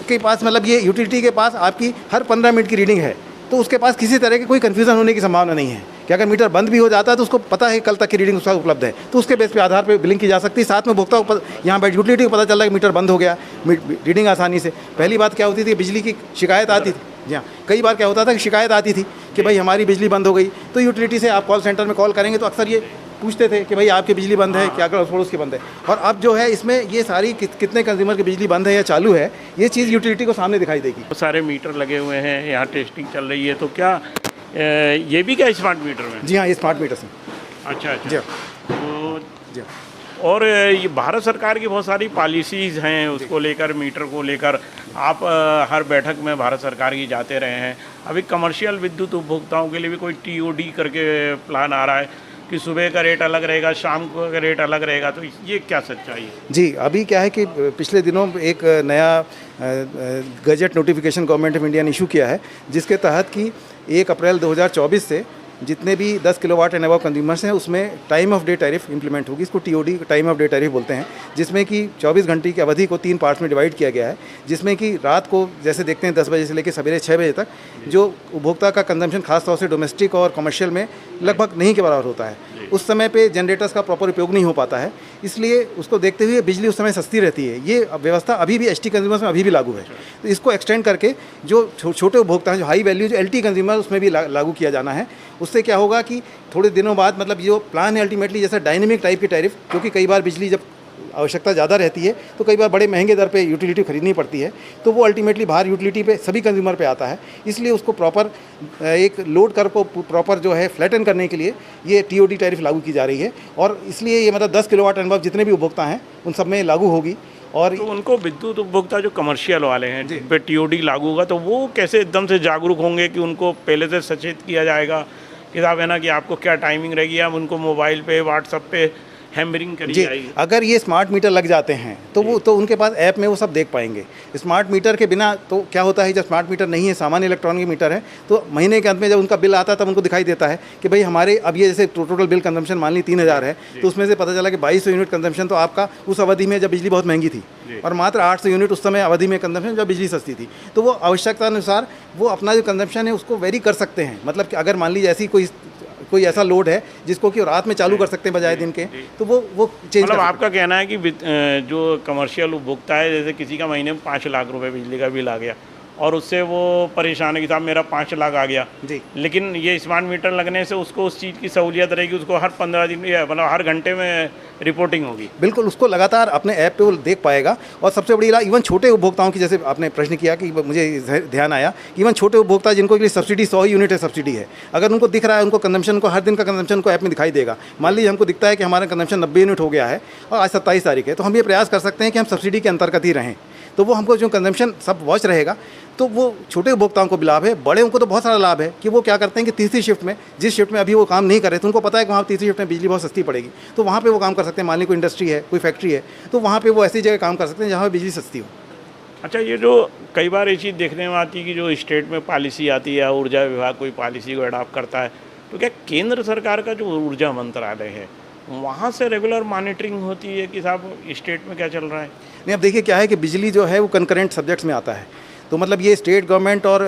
[SPEAKER 2] के पास मतलब ये यूटिलिटी के पास आपकी हर 15 मिनट की रीडिंग है, तो उसके पास किसी तरह के कोई कन्फ्यूज़न होने की संभावना नहीं है कि अगर मीटर बंद भी हो जाता है तो उसको पता है कल तक की रीडिंग उसका उपलब्ध है, तो उसके बेस पे आधार पे बिलिंग की जा सकती है। साथ में उपभोक्ता को यहाँ पर यूटिलिटी को पता चल रहा है कि मीटर बंद हो गया, रीडिंग आसानी से। पहली बात क्या होती थी, बिजली की शिकायत आती थी। जी हाँ, कई बार क्या होता था कि शिकायत आती थी कि भाई हमारी बिजली बंद हो गई, तो यूटिलिटी से आप कॉल सेंटर में कॉल करेंगे तो अक्सर ये पूछते थे कि भाई आपकी बिजली बंद है क्या, अगर पड़ोस की बंद है। और अब जो है इसमें ये सारी कितने कंज्यूमर की बिजली बंद है या चालू है, ये चीज़ यूटिलिटी को सामने दिखाई देगी।
[SPEAKER 3] तो सारे मीटर लगे हुए हैं, यहाँ टेस्टिंग चल रही है, तो क्या ये भी क्या स्मार्ट मीटर में?
[SPEAKER 2] जी हाँ, ये स्मार्ट मीटर से।
[SPEAKER 3] अच्छा अच्छा।
[SPEAKER 2] जी
[SPEAKER 3] तो
[SPEAKER 2] जी
[SPEAKER 3] और ये भारत सरकार की बहुत सारी पॉलिसीज़ हैं उसको लेकर, मीटर को लेकर। आप हर बैठक में भारत सरकार की जाते रहे हैं। अभी कमर्शियल विद्युत उपभोक्ताओं के लिए भी कोई TOD करके प्लान आ रहा है कि सुबह का रेट अलग रहेगा, शाम को का रेट अलग रहेगा, तो ये क्या सच्चाई है?
[SPEAKER 2] जी, अभी क्या है कि पिछले दिनों एक नया gazette notification government of India ने इशू किया है, जिसके तहत कि 1 अप्रैल 2024 से जितने भी 10 किलोवाट एंड अबव कंज्यूमर्स हैं उसमें time of day tariff implement होगी। इसको TOD time of day tariff बोलते हैं, जिसमें कि 24 घंटे की अवधि को 3 पार्ट्स में डिवाइड किया गया है। जिसमें कि रात को जैसे देखते हैं 10 बजे से लेकर सवेरे 6 बजे तक जो उपभोक्ता का कंजम्पशन खासतौर से डोमेस्टिक और कमर्शियल में लगभग नहीं के बराबर होता है, उस समय पे जनरेटर्स का प्रॉपर उपयोग नहीं हो पाता है, इसलिए उसको देखते हुए बिजली उस समय सस्ती रहती है। ये व्यवस्था अभी भी ST कंज्यूमर्स में अभी भी लागू है। तो इसको एक्सटेंड करके जो छोटे उपभोक्ता हैं, जो हाई वैल्यू जो LT कंज्यूमर, उसमें भी लागू किया जाना है। उससे क्या होगा कि थोड़े दिनों बाद मतलब जो प्लान है अल्टीमेटली जैसा डायनेमिक टाइप की टैरिफ, क्योंकि कई बार बिजली जब आवश्यकता ज़्यादा रहती है तो कई बार बड़े महंगे दर पे यूटिलिटी खरीदनी पड़ती है, तो वो अल्टीमेटली बाहर यूटिलिटी पे सभी कंज्यूमर पे आता है। इसलिए उसको प्रॉपर एक लोड कर को प्रॉपर जो है फ्लैटन करने के लिए ये TOD टैरिफ लागू की जा रही है। और इसलिए ये मतलब 10 किलोवाट एंड अबव जितने भी उपभोक्ता हैं उन सब में लागू होगी। और
[SPEAKER 3] तो उनको विद्युत उपभोक्ता जो कमर्शियल वाले हैं जिन पे TOD लागू होगा, तो वो कैसे एकदम से जागरूक होंगे कि उनको पहले से सचेत किया जाएगा कि साहब है ना कि आपको क्या टाइमिंग रहेगी, हम उनको मोबाइल पे, व्हाट्सएप पे हैमरिंग करी
[SPEAKER 2] जी,
[SPEAKER 3] जाएगी।
[SPEAKER 2] अगर ये स्मार्ट मीटर लग जाते हैं तो वो तो उनके पास ऐप में वो सब देख पाएंगे। स्मार्ट मीटर के बिना तो क्या होता है, जब स्मार्ट मीटर नहीं है, सामान्य इलेक्ट्रॉनिक मीटर है, तो महीने के अंत में जब उनका बिल आता है तब उनको दिखाई देता है कि भाई हमारे अब ये जैसे टोटल बिल कंजम्पशन मान ली 3000 है, तो उसमें से पता चला कि 2200 यूनिट कंजम्पशन तो आपका उस अवधि में जब बिजली बहुत महंगी थी, और मात्र 800 यूनिट उस समय अवधि में कंजम्पशन जब बिजली सस्ती थी। तो वो आवश्यकता अनुसार वो अपना जो कंजम्पशन है उसको वेरी कर सकते हैं। मतलब कि अगर मान लीजिए ऐसी कोई ऐसा लोड है जिसको कि रात में चालू कर सकते हैं बजाय दिन के, तो वो चेंज
[SPEAKER 3] मतलब आपका कहना है कि जो कमर्शियल उपभोक्ता है, जैसे किसी का महीने में 5 लाख रुपए बिजली का बिल आ गया और उससे वो परेशान है कि साहब मेरा 5 लाख आ गया
[SPEAKER 2] जी,
[SPEAKER 3] लेकिन ये स्मार्ट मीटर लगने से उसको उस चीज़ की सहूलियत रहेगी, उसको हर 15 दिन या मतलब हर घंटे में रिपोर्टिंग होगी।
[SPEAKER 2] बिल्कुल उसको लगातार अपने ऐप पे वो देख पाएगा। और सबसे बड़ी बात, इवन छोटे उपभोक्ताओं की, जैसे आपने प्रश्न किया कि मुझे ध्यान आया, इवन छोटे उपभोक्ता जिनको के लिए सब्सिडी 100 यूनिट है सब्सिडी है, अगर उनको दिख रहा है, उनको कंजम्पशन को हर दिन का कंजम्पशन को ऐप में दिखाई देगा। मान लीजिए हमको दिखता है कि हमारा कंजम्पशन 90 यूनिट हो गया है और आज 27 तारीख है, तो हम ये प्रयास कर सकते हैं कि हम सब्सिडी के अंतर्गत ही रहें, तो वो हमको जो कंजम्पशन सब वॉच रहेगा। तो वो छोटे उपभोक्ताओं को भी लाभ है, बड़े को तो बहुत सारा लाभ है कि वो क्या करते हैं कि तीसरी शिफ्ट में, जिस शिफ्ट में अभी वो काम नहीं कर रहे थे, उनको पता है कि वहाँ तीसरी शिफ्ट में बिजली बहुत सस्ती पड़ेगी, तो वहाँ पे वो काम कर सकते हैं। मान ली कोई इंडस्ट्री है, कोई फैक्ट्री है, तो वहाँ पे वो ऐसी जगह काम कर सकते हैं जहाँ बिजली सस्ती हो।
[SPEAKER 3] अच्छा, ये जो कई बार ये चीज़ देखने में आती है कि जो स्टेट में पॉलिसी आती है, ऊर्जा विभाग कोई पॉलिसी को अडॉप्ट करता है, तो क्या केंद्र सरकार का जो ऊर्जा मंत्रालय है वहाँ से रेगुलर मॉनिटरिंग होती है कि साहब स्टेट में क्या चल रहा है?
[SPEAKER 2] नहीं, अब देखिए क्या है कि बिजली जो है वो कंकरेंट सब्जेक्ट्स में आता है, तो मतलब ये स्टेट गवर्नमेंट और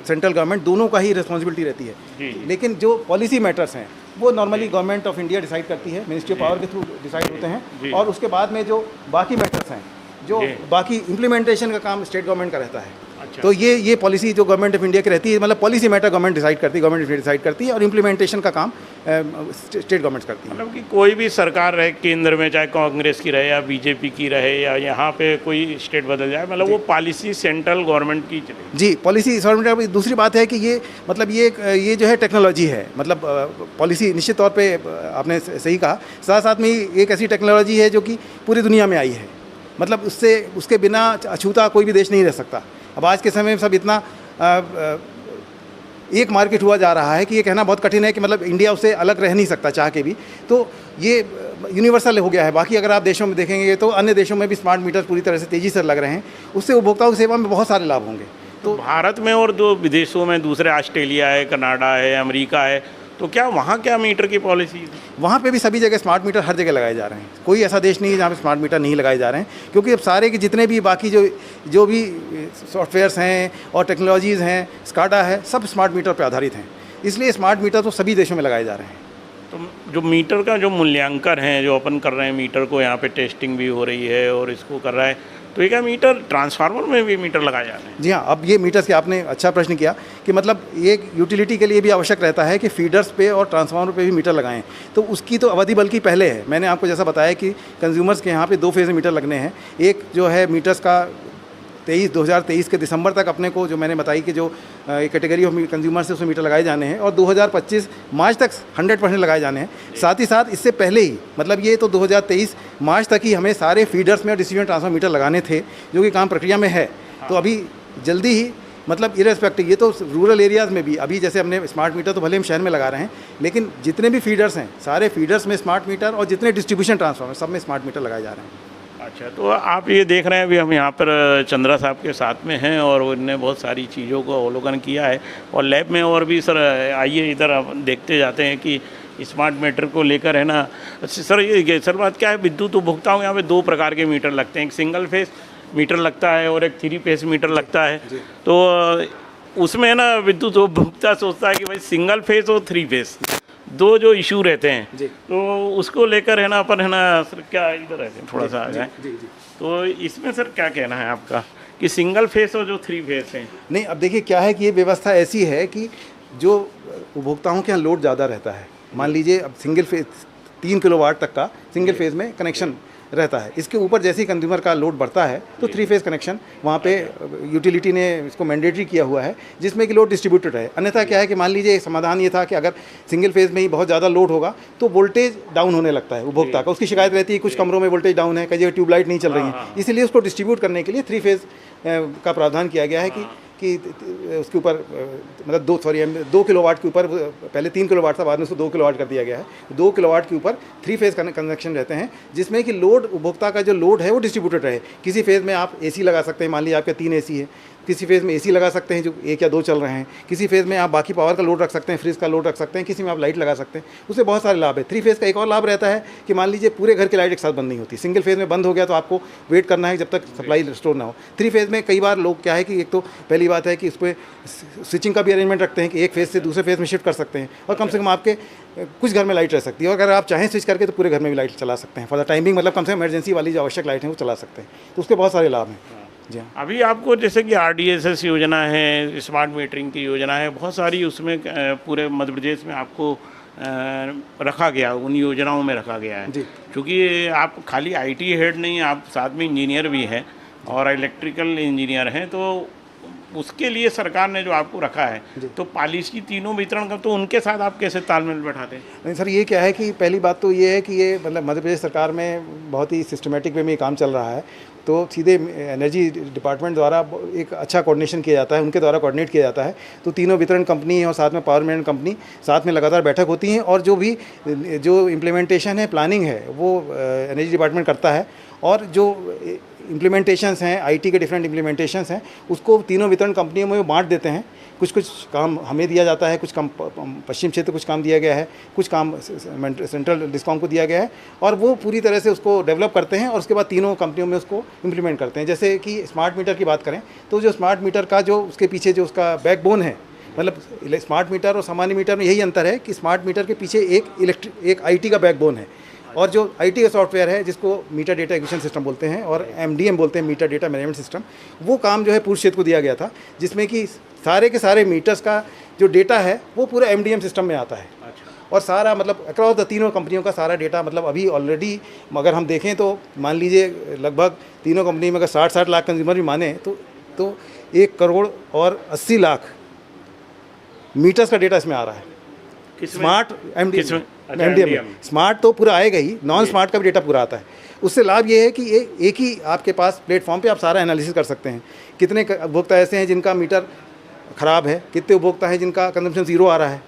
[SPEAKER 2] सेंट्रल गवर्नमेंट दोनों का ही रिस्पॉन्सिबिलिटी रहती है।
[SPEAKER 3] जी।
[SPEAKER 2] लेकिन जो पॉलिसी मैटर्स हैं वो normally government of India decide करती है, मिनिस्ट्री ऑफ पावर के थ्रू डिसाइड होते हैं, और उसके बाद में जो बाकी मैटर्स हैं, जो बाकी इम्प्लीमेंटेशन का काम स्टेट गवर्नमेंट का रहता है।
[SPEAKER 3] अच्छा।
[SPEAKER 2] तो ये पॉलिसी जो गवर्नमेंट ऑफ इंडिया की रहती है, मतलब पॉलिसी मैटर गवर्नमेंट डिसाइड करती है, गवर्नमेंट ऑफ इंडिया डिसाइड करती है, और इम्प्लीमेंटेशन का काम स्टेट गवर्नमेंट करती है।
[SPEAKER 3] मतलब कि कोई भी सरकार रहे केंद्र में, चाहे कांग्रेस की रहे या बीजेपी की रहे या यहाँ पे कोई स्टेट बदल जाए, मतलब वो पॉलिसी सेंट्रल गवर्नमेंट की चले।
[SPEAKER 2] जी, पॉलिसी गवर्नमेंट। दूसरी बात है कि ये मतलब ये जो है टेक्नोलॉजी है, मतलब पॉलिसी निश्चित तौर पे आपने सही कहा, साथ साथ में एक ऐसी टेक्नोलॉजी है जो कि पूरी दुनिया में आई है, मतलब उसके बिना अछूता कोई भी देश नहीं रह सकता। अब आज के समय में सब इतना एक मार्केट हुआ जा रहा है कि ये कहना बहुत कठिन है कि मतलब इंडिया उससे अलग रह नहीं सकता चाह के भी, तो ये यूनिवर्सल हो गया है। बाकी अगर आप देशों में देखेंगे तो अन्य देशों में भी स्मार्ट मीटर पूरी तरह से तेज़ी से लग रहे हैं, उससे उपभोक्ताओं की सेवा में बहुत सारे लाभ होंगे।
[SPEAKER 3] तो भारत में और जो विदेशों में दूसरे ऑस्ट्रेलिया है, कनाडा है, अमेरिका है, तो क्या वहाँ क्या मीटर की पॉलिसी?
[SPEAKER 2] वहाँ पे भी सभी जगह स्मार्ट मीटर हर जगह लगाए जा रहे हैं। कोई ऐसा देश नहीं है जहाँ पे स्मार्ट मीटर नहीं लगाए जा रहे हैं, क्योंकि अब सारे के जितने भी बाकी जो भी सॉफ्टवेयर्स हैं और टेक्नोलॉजीज़ हैं, स्काडा है, सब स्मार्ट मीटर पर आधारित हैं। इसलिए स्मार्ट मीटर तो सभी देशों में लगाए जा रहे हैं।
[SPEAKER 3] तो जो मीटर का जो मूल्यांकन है जो अपन कर रहे हैं, मीटर को यहाँ पे टेस्टिंग भी हो रही है और इसको कर रहा है, तो ये क्या मीटर ट्रांसफार्मर में भी मीटर लगाए जा रहे हैं?
[SPEAKER 2] जी हाँ, अब ये मीटर्स की आपने अच्छा प्रश्न किया कि मतलब एक यूटिलिटी के लिए भी आवश्यक रहता है कि फीडर्स पे और ट्रांसफार्मर पे भी मीटर लगाएं, तो उसकी तो अवधि बल्कि पहले है। मैंने आपको जैसा बताया कि कंज्यूमर्स के यहाँ पे 2 फेज़ में मीटर लगने हैं। एक जो है मीटर्स का 2023 के दिसंबर तक अपने को, जो मैंने बताई कि जो कैटेगरी ऑफ कंज्यूमर से उसमें मीटर लगाए जाने हैं, और 2025 मार्च तक 100% लगाए जाने हैं। साथ ही साथ इससे पहले ही, मतलब ये तो 2023 मार्च तक ही हमें सारे फीडर्स में और डिस्ट्रीब्यूशन ट्रांसफर मीटर लगाने थे, जो कि काम प्रक्रिया में है। तो अभी जल्दी ही, मतलब इरेस्पेक्टिव, ये तो रूरल एरियाज़ में भी अभी जैसे हमने स्मार्ट मीटर तो भले हम शहर में लगा रहे हैं, लेकिन जितने भी फीडर्स हैं सारे फीडर्स में स्मार्ट मीटर, और जितने डिस्ट्रीब्यूशन ट्रांसफार्मर सब में स्मार्ट मीटर लगाए जा रहे हैं।
[SPEAKER 3] अच्छा, तो आप ये देख रहे हैं अभी हम यहाँ पर चंद्रा साहब के साथ में हैं और उन्होंने बहुत सारी चीज़ों को अवलोकन किया है, और लैब में और भी सर आइए इधर आप देखते जाते हैं कि स्मार्ट मीटर को लेकर है ना। सर ये सर बात क्या है, विद्युत उपभोक्ताओं यहाँ पे 2 प्रकार के मीटर लगते हैं, एक सिंगल फेस मीटर लगता है और एक 3 फेस मीटर लगता है। तो उसमें ना विद्युत उपभोक्ता सोचता है कि भाई सिंगल फेस और 3 फेस 2 जो इशू रहते हैं, तो उसको लेकर है ना अपन है ना सर, क्या इधर रहते हैं थोड़ा सा आ जाए, तो इसमें सर क्या कहना है आपका कि सिंगल फेस और जो 3 फेस हैं?
[SPEAKER 2] नहीं, अब देखिए क्या है कि ये व्यवस्था ऐसी है कि जो उपभोक्ताओं के यहाँ लोड ज़्यादा रहता है, मान लीजिए अब सिंगल फेज 3 किलोवाट तक का सिंगल फेज में कनेक्शन रहता है, इसके ऊपर जैसे ही कंज्यूमर का लोड बढ़ता है तो 3 फेज कनेक्शन वहाँ पे यूटिलिटी ने इसको मैंडेटरी किया हुआ है, जिसमें कि लोड डिस्ट्रीब्यूटेड है। अन्यथा क्या है कि मान लीजिए समाधान ये था कि अगर सिंगल फेज में ही बहुत ज़्यादा लोड होगा तो वोल्टेज डाउन होने लगता है उपभोक्ता का, उसकी शिकायत रहती है कुछ कमरों में वोल्टेज डाउन है, कई जगह ट्यूबलाइट नहीं चल रही है। इसीलिए उसको डिस्ट्रीब्यूट करने के लिए 3 फेज का प्रावधान किया गया है कि कि उसके ऊपर मतलब 2 किलोवाट के ऊपर, पहले 3 किलोवाट था, बाद में उसको 2 किलोवाट कर दिया गया है। 2 किलोवाट के ऊपर 3 फेज़ कनेक्शन रहते हैं, जिसमें कि लोड, उपभोक्ता का जो लोड है वो डिस्ट्रीब्यूटेड रहे। किसी फेज़ में आप एसी लगा सकते हैं, मान लीजिए आपके 3 एसी है, किसी फेज़ में एसी लगा सकते हैं जो 1 या 2 चल रहे हैं, किसी फेज़ में आप बाकी पावर का लोड रख सकते हैं, फ्रिज का लोड रख सकते हैं, किसी में आप लाइट लगा सकते हैं। उससे बहुत सारे लाभ है। 3 फेज़ का एक और लाभ रहता है कि मान लीजिए पूरे घर की लाइट एक साथ बंद नहीं होती, सिंगल फेज़ में बंद हो गया तो आपको वेट करना है जब तक सप्लाई रिस्टोर ना हो। 3 फेज़ में कई बार लोग क्या है कि एक तो पहली बात है कि उस पर स्विचिंग का भी अरेंजमेंट रखते हैं कि एक फेज़ से दूसरे फेज़ में शिफ्ट कर सकते हैं, और कम से कम आपके कुछ घर में लाइट रह सकती है, और अगर आप चाहें स्विच करके तो पूरे घर में भी लाइट चला सकते हैं फॉर द टाइमिंग, मतलब कम से कम इमरजेंसी वाली जो आवश्यक लाइट है वो चला सकते हैं। तो उसके बहुत सारे लाभ हैं। जी हाँ।
[SPEAKER 3] अभी आपको जैसे कि RDSS योजना है, स्मार्ट मीटरिंग की योजना है, बहुत सारी उसमें पूरे मध्य प्रदेश में आपको रखा गया, उन योजनाओं में रखा गया है। क्योंकि आप खाली IT हेड नहीं, आप साथ में इंजीनियर भी हैं और इलेक्ट्रिकल इंजीनियर हैं, तो उसके लिए सरकार ने जो आपको रखा है, तो पॉलिसी तीनों वितरण का, तो उनके साथ आप कैसे तालमेल बैठाते हैं?
[SPEAKER 2] नहीं सर, ये क्या है कि पहली बात तो ये है कि ये मतलब मध्य प्रदेश सरकार में बहुत ही सिस्टमेटिक वे में ये काम चल रहा है। तो सीधे एनर्जी डिपार्टमेंट द्वारा एक अच्छा कोऑर्डिनेशन किया जाता है, उनके द्वारा कोऑर्डिनेट किया जाता है। तो तीनों वितरण कंपनी और साथ में पावर मैनेजमेंट कंपनी साथ में लगातार बैठक होती हैं, और जो इम्प्लीमेंटेशन है, प्लानिंग है, वो एनर्जी डिपार्टमेंट करता है। और जो इम्प्लीमेंटेशंस हैं, IT के डिफरेंट इम्प्लीमेंटेशंस हैं, उसको तीनों वितरण कंपनियों में बांट देते हैं। कुछ काम हमें दिया जाता है, कुछ काम पश्चिम क्षेत्र कुछ काम दिया गया है, कुछ काम सेंट्रल डिस्कॉम को दिया गया है, और वो पूरी तरह से उसको डेवलप करते हैं और उसके बाद तीनों कंपनियों में उसको इम्प्लीमेंट करते हैं। जैसे कि स्मार्ट मीटर की बात करें तो जो स्मार्ट मीटर का जो उसके पीछे जो उसका बैकबोन है, मतलब स्मार्ट मीटर और सामान्य मीटर में यही अंतर है कि स्मार्ट मीटर के पीछे एक IT का बैकबोन है, और जो IT का सॉफ्टवेयर है जिसको मीटर डेटा एक्विजिशन सिस्टम बोलते हैं और MDM बोलते हैं, मीटर डेटा मैनेजमेंट सिस्टम, वो काम जो है पूर्व क्षेत्र को दिया गया था, जिसमें कि सारे के सारे मीटर्स का जो डेटा है वो पूरा MDM सिस्टम में आता है। और सारा मतलब अक्रॉस द तीनों कंपनियों का सारा डेटा, मतलब अभी ऑलरेडी अगर हम देखें तो मान लीजिए लगभग तीनों कंपनी में अगर 60 लाख कंज्यूमर भी माने तो 1 करोड़ और 80 लाख मीटर्स का डेटा इसमें आ रहा है। स्मार्ट MDM स्मार्ट तो पूरा आएगा ही, नॉन स्मार्ट का भी डेटा पूरा आता है। उससे लाभ ये है कि एक ही आपके पास प्लेटफॉर्म पे आप सारा एनालिसिस कर सकते हैं। कितने उपभोक्ता ऐसे हैं जिनका मीटर ख़राब है, कितने उपभोक्ता हैं जिनका कंजम्पशन 0 आ रहा है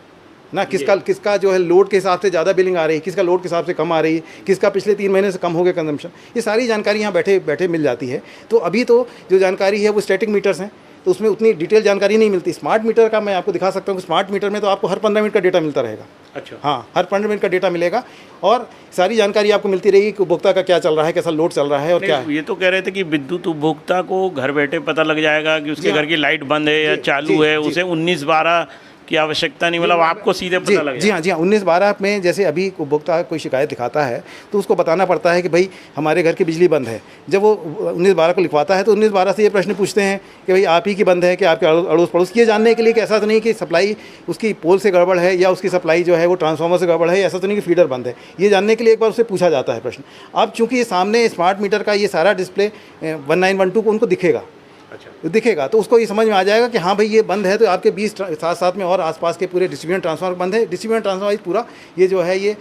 [SPEAKER 2] ना, किसका जो है लोड के हिसाब से ज़्यादा बिलिंग आ रही है, किसका लोड के हिसाब से कम आ रही है, किसका पिछले 3 महीने से कम हो गया कंजम्पशन। ये सारी जानकारी यहाँ बैठे बैठे मिल जाती है। तो अभी तो जो जानकारी है वो स्टैटिक मीटर्स हैं, तो उसमें उतनी डिटेल जानकारी नहीं मिलती। स्मार्ट मीटर का मैं आपको दिखा सकता हूँ कि स्मार्ट मीटर में तो आपको हर 15 मिनट का डेटा मिलता रहेगा।
[SPEAKER 3] अच्छा,
[SPEAKER 2] हाँ, हर 15 मिनट का डेटा मिलेगा और सारी जानकारी आपको मिलती रहेगी कि उपभोक्ता का क्या चल रहा है, कैसा लोड चल रहा है और क्या है।
[SPEAKER 3] ये तो कह रहे थे कि विद्युत उपभोक्ता को घर बैठे पता लग जाएगा कि उसके घर की लाइट बंद है या चालू है, उसे 19-12 की आवश्यकता नहीं, मतलब आपको सीधे पता लग
[SPEAKER 2] जी हाँ 19-12 में जैसे अभी उपभोक्ता कोई शिकायत दिखाता है तो उसको बताना पड़ता है कि भाई हमारे घर की बिजली बंद है। जब वो 19-12 को लिखवाता है तो 19-12 से ये प्रश्न पूछते हैं कि भाई आप ही की बंद है कि आपके अड़ोस पड़ोस, ये जानने के लिए कि ऐसा तो नहीं कि सप्लाई उसकी पोल से गड़बड़ है या उसकी सप्लाई जो है वो ट्रांसफार्मर से गड़बड़ है, ऐसा तो नहीं कि फीडर बंद है। ये जानने के लिए एक बार उससे पूछा जाता है प्रश्न। अब चूँकि ये सामने स्मार्ट मीटर का ये सारा डिस्प्ले 1912 को उनको दिखेगा, दिखेगा तो उसको ये समझ में आ जाएगा कि हाँ भाई ये बंद है, तो आपके 20 साथ में और आसपास के पूरे डिस्ट्रीब्यूशन ट्रांसफार्मर बंद है। डिस्ट्रीब्यूशन ट्रांसफार्मर पूरा ये जो है ये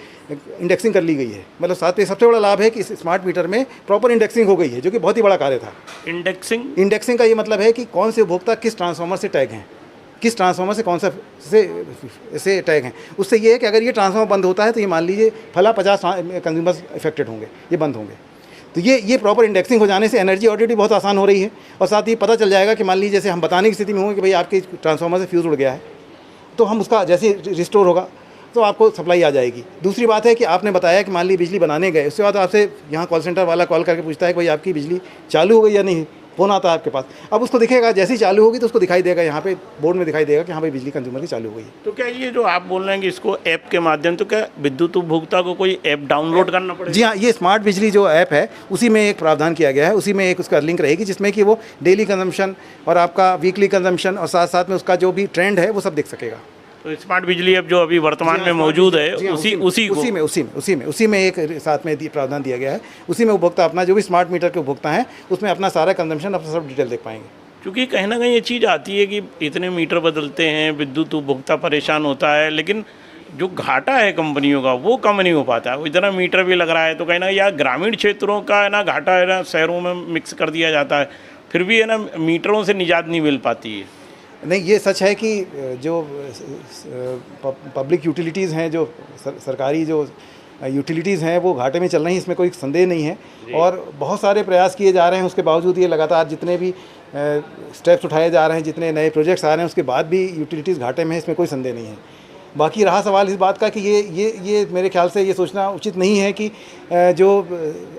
[SPEAKER 2] इंडेक्सिंग कर ली गई है। मतलब साथ में सबसे बड़ा लाभ है कि इस स्मार्ट मीटर में प्रॉपर इंडेक्सिंग हो गई है, जो कि बहुत ही बड़ा कार्य था। इंडेक्सिंग का ये मतलब है कि कौन से उपभोक्ता किस ट्रांसफार्मर से टैग हैं, किस ट्रांसफार्मर से कौन सा से टैग हैं। उससे ये है कि अगर ये ट्रांसफार्मर बंद होता है तो ये मान लीजिए फला 50 कंज्यूमर्स इफेक्टेड होंगे, ये बंद होंगे। तो ये प्रॉपर इंडेक्सिंग हो जाने से एनर्जी ऑडिट भी बहुत आसान हो रही है, और साथ ही पता चल जाएगा कि मान लीजिए जैसे हम बताने की स्थिति में होंगे कि भाई आपके ट्रांसफार्मर से फ्यूज़ उड़ गया है, तो हम उसका जैसे रिस्टोर होगा तो आपको सप्लाई आ जाएगी। दूसरी बात है कि आपने बताया कि मान लीजिए बिजली बनाने गए, उसके बाद आपसे यहाँ कॉल सेंटर वाला कॉल करके पूछता है कि भाई आपकी बिजली चालू हो गई या नहीं, फ़ोन आता है आपके पास। अब उसको दिखेगा, जैसे ही चालू होगी तो उसको दिखाई देगा, यहाँ पे बोर्ड में दिखाई देगा कि हाँ भाई बिजली कंज्यूमर की चालू हो गई है।
[SPEAKER 3] तो क्या ये जो आप बोल रहे हैं कि इसको ऐप के माध्यम, तो क्या विद्युत उपभोक्ता को कोई ऐप डाउनलोड करना पड़ेगा?
[SPEAKER 2] जी हाँ, ये स्मार्ट बिजली जो ऐप है उसी में एक प्रावधान किया गया है, उसी में एक उसका लिंक रहेगी जिसमें कि वो डेली कंजम्पशन और आपका वीकली कंजम्पशन और साथ साथ में उसका जो भी ट्रेंड है वो सब देख सकेगा।
[SPEAKER 3] तो स्मार्ट बिजली ऐप जो अभी वर्तमान में मौजूद है
[SPEAKER 2] उसी में एक साथ में प्रावधान दिया गया है। उसी में उपभोक्ता अपना जो भी स्मार्ट मीटर के उपभोक्ता हैं उसमें अपना सारा कंजम्पशन अपना सब डिटेल देख पाएंगे।
[SPEAKER 3] क्योंकि कहीं ना कहीं ये चीज़ आती है कि इतने मीटर बदलते हैं, विद्युत उपभोक्ता परेशान होता है, लेकिन जो घाटा है कंपनियों का वो कम नहीं हो पाता है। इतना मीटर भी लग रहा है तो कहीं ना या ग्रामीण क्षेत्रों का है ना घाटा है ना शहरों में मिक्स कर दिया जाता है, फिर भी है ना मीटरों से निजात नहीं मिल पाती है।
[SPEAKER 2] नहीं, ये सच है कि जो पब्लिक यूटिलिटीज़ हैं, जो सरकारी जो यूटिलिटीज़ हैं, वो घाटे में चल रही हैं, इसमें कोई संदेह नहीं है। और बहुत सारे प्रयास किए जा रहे हैं, उसके बावजूद ये लगातार जितने भी स्टेप्स उठाए जा रहे हैं, जितने नए प्रोजेक्ट्स आ रहे हैं, उसके बाद भी यूटिलिटीज़ घाटे में है, इसमें कोई संदेह नहीं है। बाकी रहा सवाल इस बात का कि ये मेरे ख्याल से ये सोचना उचित नहीं है कि जो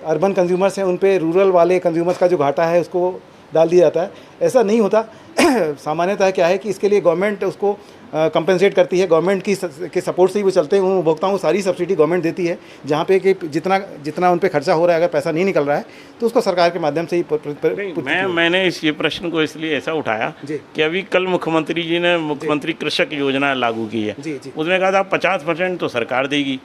[SPEAKER 2] अर्बन कंज्यूमर्स हैं उन पे रूरल वाले कंज्यूमर्स का जो घाटा है उसको डाल दिया जाता है। ऐसा नहीं होता। सामान्यतः क्या है कि इसके लिए गवर्नमेंट उसको कंपनसेट करती है। गवर्नमेंट के सपोर्ट से ही वो चलते हैं। उन उपभोक्ताओं को सारी सब्सिडी गवर्नमेंट देती है, जहाँ पे कि जितना उन पे खर्चा हो रहा है, अगर पैसा नहीं निकल रहा है तो उसको सरकार के माध्यम से ही
[SPEAKER 3] मैंने ये प्रश्न को इसलिए ऐसा उठाया कि अभी कल मुख्यमंत्री जी ने मुख्यमंत्री कृषक योजना लागू की है। उसमें कहा था 50% तो सरकार देगी,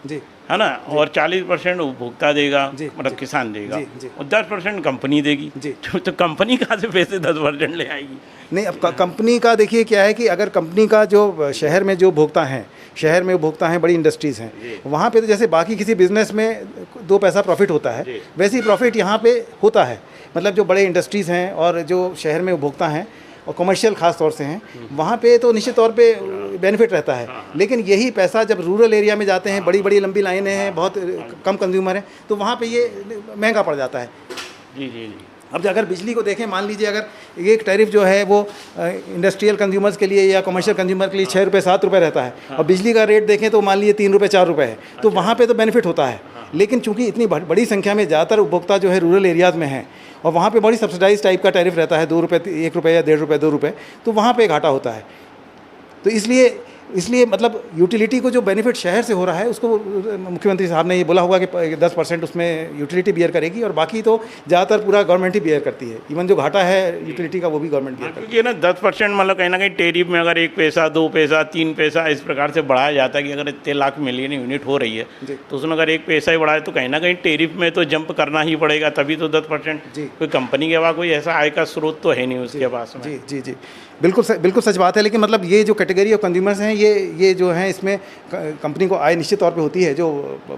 [SPEAKER 3] है ना, और 40% उपभोक्ता देगा, मतलब किसान देगा, और 10% कंपनी देगी। तो कंपनी कहाँ से पैसे 10% ले आएगी?
[SPEAKER 2] नहीं, अब कंपनी का देखिए क्या है कि अगर कंपनी का जो शहर में जो उपभोक्ता हैं, शहर में उपभोक्ता हैं, बड़ी इंडस्ट्रीज़ हैं, वहाँ पे तो जैसे बाकी किसी बिजनेस में 2 पैसा प्रॉफिट होता है, वैसे ही प्रॉफिट यहाँ पे होता है। मतलब जो बड़े इंडस्ट्रीज़ हैं और जो शहर में उपभोक्ता हैं और कमर्शियल ख़ास तौर से हैं, वहाँ पे तो निश्चित तौर पे बेनिफिट रहता है। लेकिन यही पैसा जब रूरल एरिया में जाते हैं, बड़ी बड़ी लंबी लाइनें हैं, बहुत कम कंज्यूमर हैं, तो वहाँ पे ये महंगा पड़ जाता है।
[SPEAKER 3] जी।
[SPEAKER 2] अब अगर बिजली को देखें, मान लीजिए अगर एक टैरिफ जो है वो इंडस्ट्रियल कंज्यूमर्स के लिए या कमर्शियल कंज्यूमर के लिए 6 रुपये 7 रुपये रहता है, और बिजली का रेट देखें तो मान लीजिए 3 रुपये 4 रुपये है, तो वहाँ पे तो बेनिफिट होता है। लेकिन चूंकि इतनी बड़ी संख्या में ज़्यादातर उपभोक्ता जो है रूरल एरियाज़ में हैं, और वहाँ पे बड़ी सब्सिडाइज टाइप का टैरिफ रहता है, 2 रुपये 1 रुपये या 1.5 रुपये 2 रुपये, तो वहाँ पे घाटा होता है। तो इसलिए मतलब यूटिलिटी को जो बेनिफिट शहर से हो रहा है, उसको मुख्यमंत्री साहब ने ये बोला होगा कि 10% उसमें यूटिलिटी बियर करेगी, और बाकी तो ज़्यादातर पूरा गवर्नमेंट ही बियर करती है। इवन जो घाटा है यूटिलिटी का, वो भी गवर्नमेंट बियर करती है।
[SPEAKER 3] क्योंकि ना 10% मतलब कहीं ना कहीं टेरिफ में अगर 1 पैसा 2 पैसा 3 पैसा इस प्रकार से बढ़ाया जाता है कि अगर इतने लाख मिलियन यूनिट हो रही है, तो उसमें अगर 1 पैसा ही बढ़ाए तो कहीं ना कहीं टेरिफ में तो जंप करना ही पड़ेगा, तभी तो 10%। कोई कंपनी के पास कोई ऐसा आय का स्रोत तो है नहीं उसके पास में।
[SPEAKER 2] जी, बिल्कुल सच बात है। लेकिन मतलब ये जो कैटेगरी ऑफ कंज्यूमर्स हैं, ये जो हैं, इसमें कंपनी को आय निश्चित तौर पे होती है। जो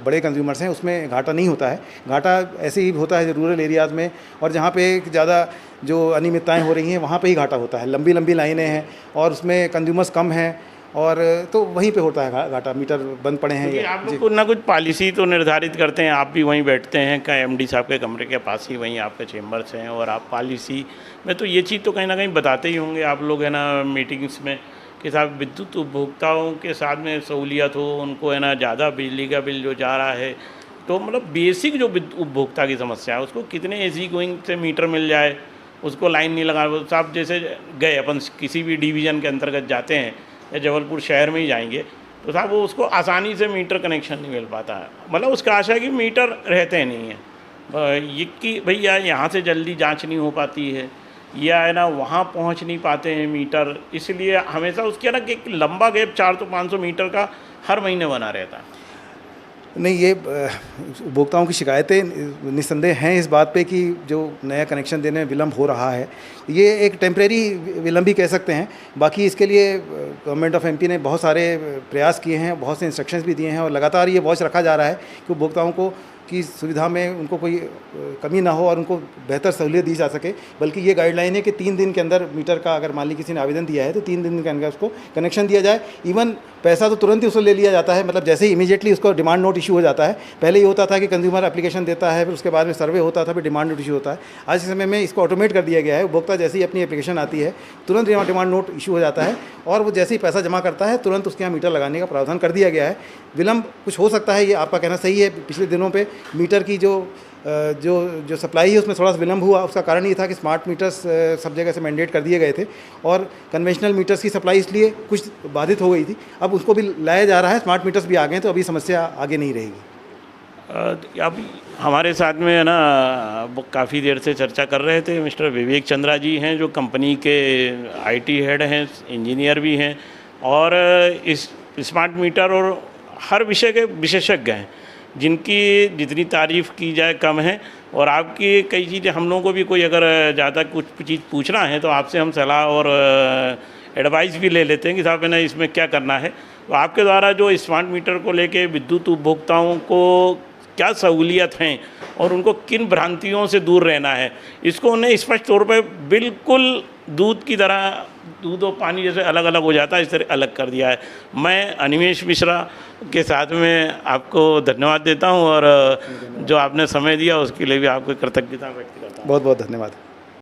[SPEAKER 2] बड़े कंज्यूमर्स हैं उसमें घाटा नहीं होता है। घाटा ऐसे ही होता है रूरल एरियाज़ में, और जहाँ पे ज़्यादा जो अनियमितताएँ हो रही हैं वहाँ पे ही घाटा होता है। लंबी लाइनें हैं और उसमें कंज्यूमर्स कम हैं, और तो वहीं पे होता है घाटा। मीटर बंद पड़े हैं।
[SPEAKER 3] आप लोग कुछ ना कुछ पॉलिसी तो निर्धारित करते हैं, आप भी वहीं बैठते हैं का एमडी साहब के कमरे के पास ही वहीं आपके चेम्बर्स हैं, और आप पॉलिसी में तो ये चीज़ तो कहीं ना कहीं बताते ही होंगे आप लोग, है ना, मीटिंग्स में, कि साहब विद्युत उपभोक्ताओं के साथ में सहूलियत हो, उनको है ना ज़्यादा बिजली का बिल जो जा रहा है, तो मतलब बेसिक जो उपभोक्ता की समस्या है उसको कितने एसी गोइंग से मीटर मिल जाए, उसको लाइन नहीं लगा। साहब जैसे गए अपन किसी भी डिवीज़न के अंतर्गत जाते हैं या जबलपुर शहर में ही जाएंगे, तो साहब वो उसको आसानी से मीटर कनेक्शन नहीं मिल पाता है। मतलब उसका आशा है कि मीटर रहते नहीं हैं, ये कि भैया यहाँ से जल्दी जांच नहीं हो पाती है, या है ना वहाँ पहुँच नहीं पाते हैं मीटर, इसलिए हमेशा उसके ना एक लंबा गैप 400-500 मीटर का हर महीने बना रहता है।
[SPEAKER 2] नहीं, ये उपभोक्ताओं की शिकायतें निस्संदेह हैं इस बात पे कि जो नया कनेक्शन देने में विलम्ब हो रहा है, ये एक टेम्परेरी विलम्ब भी कह सकते हैं। बाकी इसके लिए गवर्नमेंट ऑफ एमपी ने बहुत सारे प्रयास किए हैं, बहुत से इंस्ट्रक्शंस भी दिए हैं, और लगातार ये वॉच रखा जा रहा है कि उपभोक्ताओं को की सुविधा में उनको कोई कमी ना हो और उनको बेहतर सहूलियत दी जा सके। बल्कि ये गाइडलाइन है कि 3 दिन के अंदर मीटर का, अगर मान ली किसी ने आवेदन दिया है तो 3 दिन के अंदर उसको कनेक्शन दिया जाए। इवन पैसा तो तुरंत ही उसको ले लिया जाता है, मतलब जैसे ही इमीडिएटली उसको डिमांड नोट इशू हो जाता है। पहले ये होता था कि कंज्यूमर एप्लीकेशन देता है, फिर उसके बाद में सर्वे होता था, फिर डिमांड नोट इशू होता है। आज के समय में इसको ऑटोमेट कर दिया गया है। उपभोक्ता जैसे ही अपनी एप्लीकेशन आती है तुरंत डिमांड नोट इशू हो जाता है, और वो जैसे ही पैसा जमा करता है तुरंत उसके यहाँ मीटर लगाने का प्रावधान कर दिया गया है। विलम्ब कुछ हो सकता है, ये आपका कहना सही है। पिछले दिनों पे मीटर की जो सप्लाई है उसमें थोड़ा सा विलम्ब हुआ। उसका कारण ये था कि स्मार्ट मीटर्स सब जगह से मैंडेट कर दिए गए थे, और कन्वेंशनल मीटर्स की सप्लाई इसलिए कुछ बाधित हो गई थी। अब उसको भी लाया जा रहा है, स्मार्ट मीटर्स भी आ गए, तो अभी समस्या आगे नहीं रहेगी।
[SPEAKER 3] अब हमारे साथ में है ना काफ़ी देर से चर्चा कर रहे थे मिस्टर विवेक चंद्रा जी हैं, जो कंपनी के IT हेड हैं, इंजीनियर भी हैं, और इस स्मार्ट मीटर और हर विषय के विशेषज्ञ हैं, जिनकी जितनी तारीफ़ की जाए कम है। और आपकी कई चीज़ें हम लोगों को भी कोई अगर ज़्यादा कुछ चीज़ पूछना है तो आपसे हम सलाह और एडवाइस भी ले लेते हैं कि साहब है ना इसमें क्या करना है। तो आपके द्वारा जो स्मार्ट मीटर को लेके विद्युत उपभोक्ताओं को क्या सहूलियत हैं और उनको किन भ्रांतियों से दूर रहना है, इसको उन्हें स्पष्ट तौर पे बिल्कुल दूध की तरह, दूध और पानी जैसे अलग अलग हो जाता है इस तरह अलग कर दिया है। मैं अनिमेश मिश्रा के साथ में आपको धन्यवाद देता हूं और जो आपने समय दिया उसके लिए भी आपको कृतज्ञता व्यक्त करता हूं।
[SPEAKER 2] बहुत बहुत धन्यवाद।